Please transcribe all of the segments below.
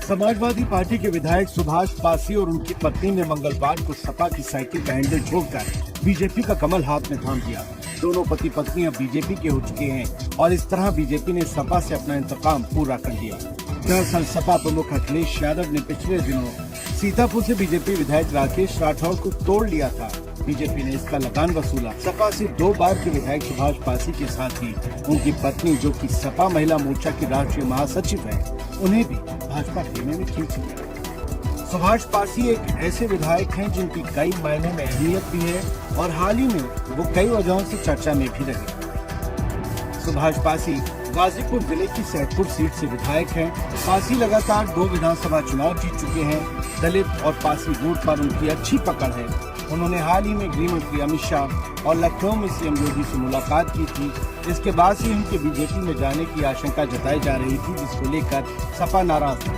Samajwadi party के विधायक सुभाष पासी और उनकी पत्नी ने मंगलवार को सपा की साइकिल का हैंडल छोड़कर बीजेपी का कमल हाथ में थाम दिया। दोनों पति पत्नी अब बीजेपी के हो चुके हैं और इस तरह बीजेपी ने सपा से अपना इंतकाम पूरा कर लिया। दरअसल सपा प्रमुख अखिलेश यादव ने पिछले दिनों सीतापुर से बीजेपी विधायक राकेश राठौर को तोड़ लिया था। बीजेपी ने इसका लगान वसूला। सपा से 2 बार के विधायक सुभाष पासी के साथ ही उनकी पत्नी, जो कि सपा महिला मोर्चा की राष्ट्रीय महासचिव है, उन्हें भी भाजपा खेमे में खींच लिया। सुभाष पासी एक ऐसे विधायक हैं जिनकी कई मायनों में अहमियत भी है और हाल ही में वो कई वजहों से चर्चा में भी रहे। सुभाष पासी गाजीपुर जिले की सैदपुर सीट से विधायक हैं। पासी लगातार 2 विधानसभा चुनाव जीत चुके हैं। दलित और पासी वोट पर उनकी अच्छी पकड़ है। उन्होंने हाल ही में गृह मंत्री अमित शाह और लखनऊ में सीएम योगी से मुलाकात की थी। इसके बाद से उनके बीजेपी में जाने की आशंका जताई जा रही थी, जिसको लेकर सपा नाराज था।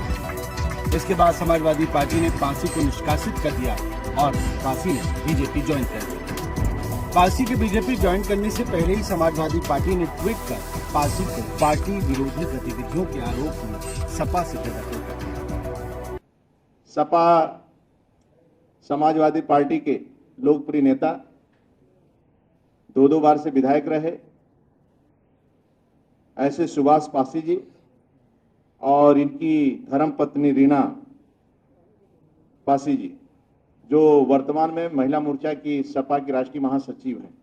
इसके बाद समाजवादी पार्टी ने पासी को निष्कासित कर दिया और पासी ने बीजेपी ज्वाइन कर ली। पासी के बीजेपी ज्वाइन करने से पहले ही समाजवादी पार्टी ने ट्वीट कर पासी को पार्टी विरोधी गतिविधियों के आरोप में सपा से बेदखल कर दिया। सपा समाजवादी पार्टी के लोकप्रिय नेता 2 बार से विधायक रहे ऐसे सुभाष पासी जी और इनकी धर्मपत्नी रीना पासी जी, जो वर्तमान में महिला मोर्चा की सपा की राष्ट्रीय महासचिव हैं,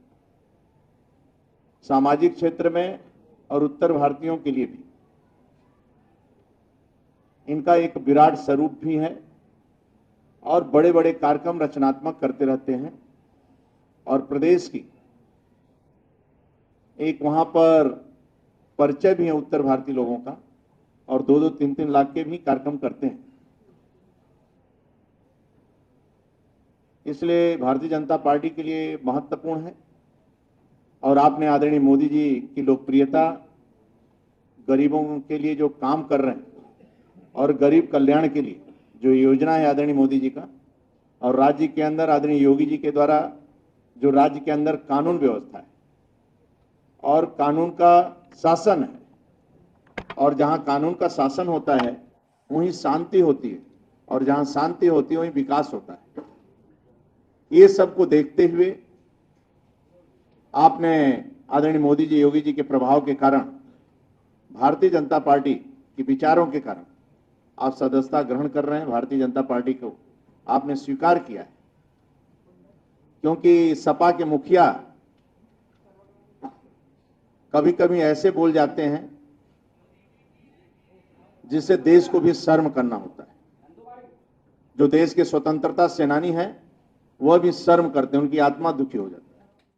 सामाजिक क्षेत्र में और उत्तर भारतीयों के लिए भी इनका एक विराट स्वरूप भी है और बड़े बड़े कार्यक्रम रचनात्मक करते रहते हैं और प्रदेश की एक वहां पर परिचय भी है उत्तर भारतीय लोगों का और 2-2, 3-3 लाख के भी कार्यक्रम करते हैं। इसलिए भारतीय जनता पार्टी के लिए महत्वपूर्ण है और आपने आदरणीय मोदी जी की लोकप्रियता, गरीबों के लिए जो काम कर रहे हैं और गरीब कल्याण के लिए जो योजना है आदरणीय मोदी जी का, और राज्य के अंदर आदरणीय योगी जी के द्वारा जो राज्य के अंदर कानून व्यवस्था है और कानून का शासन है, और जहां कानून का शासन होता है वहीं शांति होती है और जहां शांति होती है वहीं विकास होता है। ये सब को देखते हुए आपने आदरणीय मोदी जी, योगी जी के प्रभाव के कारण, भारतीय जनता पार्टी के विचारों के कारण आप सदस्यता ग्रहण कर रहे हैं। भारतीय जनता पार्टी को आपने स्वीकार किया है, क्योंकि सपा के मुखिया कभी कभी ऐसे बोल जाते हैं जिससे देश को भी शर्म करना होता है। जो देश के स्वतंत्रता सेनानी हैं वह भी शर्म करते हैं, उनकी आत्मा दुखी हो जाती है।